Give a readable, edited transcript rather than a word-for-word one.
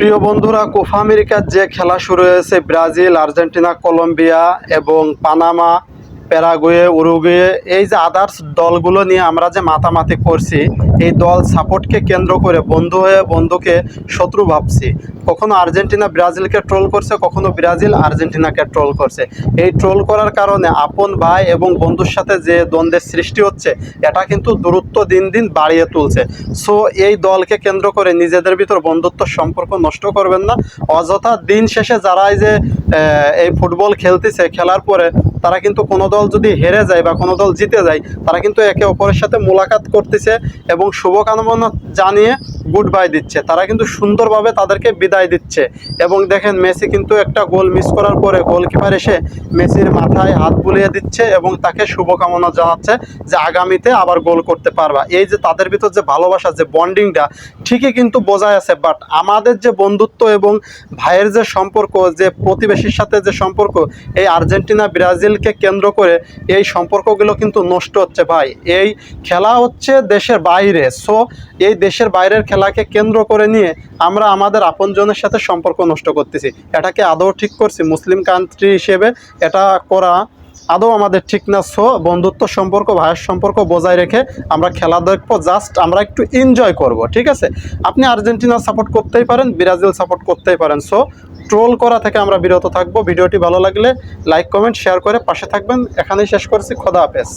প্রিয় বন্ধুরা, কোপা আমেরিকার যে খেলা শুরু হয়েছে ব্রাজিল, আর্জেন্টিনা, কলম্বিয়া এবং পানামা, প্যারাগুয়ে, উরুগুয়ে, এই যে আদার্স দলগুলো নিয়ে আমরা যে মাতামাতি করছি, এই দল সাপোর্টকে কেন্দ্র করে বন্ধু হয়ে বন্ধুকে শত্রু ভাবছি। কখনো আর্জেন্টিনা ব্রাজিলকে ট্রোল করছে, কখনো ব্রাজিল আর্জেন্টিনাকে ট্রোল করছে। এই ট্রোল করার কারণে আপন ভাই এবং বন্ধুর সাথে যে দ্বন্দ্বের সৃষ্টি হচ্ছে, এটা কিন্তু দূরত্ব দিন দিন বাড়িয়ে তুলছে। সো এই দলকে কেন্দ্র করে নিজেদের ভিতর বন্ধুত্ব সম্পর্ক নষ্ট করবেন না। অযথা দিন শেষে যারা এই ফুটবল খেলতেছে, খেলার পরে তারা কিন্তু কোনো দল যদি হেরে যায় বা কোনো দল জিতে যায়, তারা কিন্তু একে অপরের সাথে মোলাকাত করতেছে এবং শুভকামনা জানিয়ে গুড বাই দিচ্ছে। তারা কিন্তু সুন্দরভাবে তাদেরকে বিদায় দিচ্ছে। এবং দেখেন, মেসি কিন্তু একটা গোল মিস করার পরে গোলকিপার এসে মেসির মাথায় হাত বুলিয়ে দিচ্ছে এবং তাকে শুভকামনা জানাচ্ছে যে আগামীতে আবার গোল করতে পারবা। এই যে তাদের ভিতর যে ভালোবাসা, যে বন্ডিংটা ঠিকই কিন্তু বোঝায় আছে। বাট আমাদের যে বন্ধুত্ব এবং ভাইয়ের যে সম্পর্ক, যে প্রতিবেশীর সাথে যে সম্পর্ক, এই আর্জেন্টিনা ব্রাজিলকে কেন্দ্র করে এই সম্পর্কগুলো কিন্তু নষ্ট হচ্ছে ভাই। এই খেলা হচ্ছে দেশের বাইরে, সো এই দেশের বাইরের খেলাকে কেন্দ্র করে নিয়ে আমরা আমাদের আপনজনের সাথে সম্পর্ক নষ্ট করতেছি। এটাকে আদৌ ঠিক করছি? মুসলিম কান্ট্রি হিসেবে এটা করা আদৌ আমাদের ঠিক না। সো বন্ধুত্ব সম্পর্ক, ভাইয়ের সম্পর্ক বজায় রেখে আমরা খেলা দেখবো, জাস্ট আমরা একটু এনজয় করব, ঠিক আছে? আপনি আর্জেন্টিনা সাপোর্ট করতেই পারেন, ব্রাজিল সাপোর্ট করতেই পারেন। সো ট্রোল করা থেকে আমরা বিরত থাকবো। ভিডিওটি ভালো লাগলে লাইক, কমেন্ট, শেয়ার করে পাশে থাকবেন। এখানেই শেষ করছি। খোদা হাফেজ।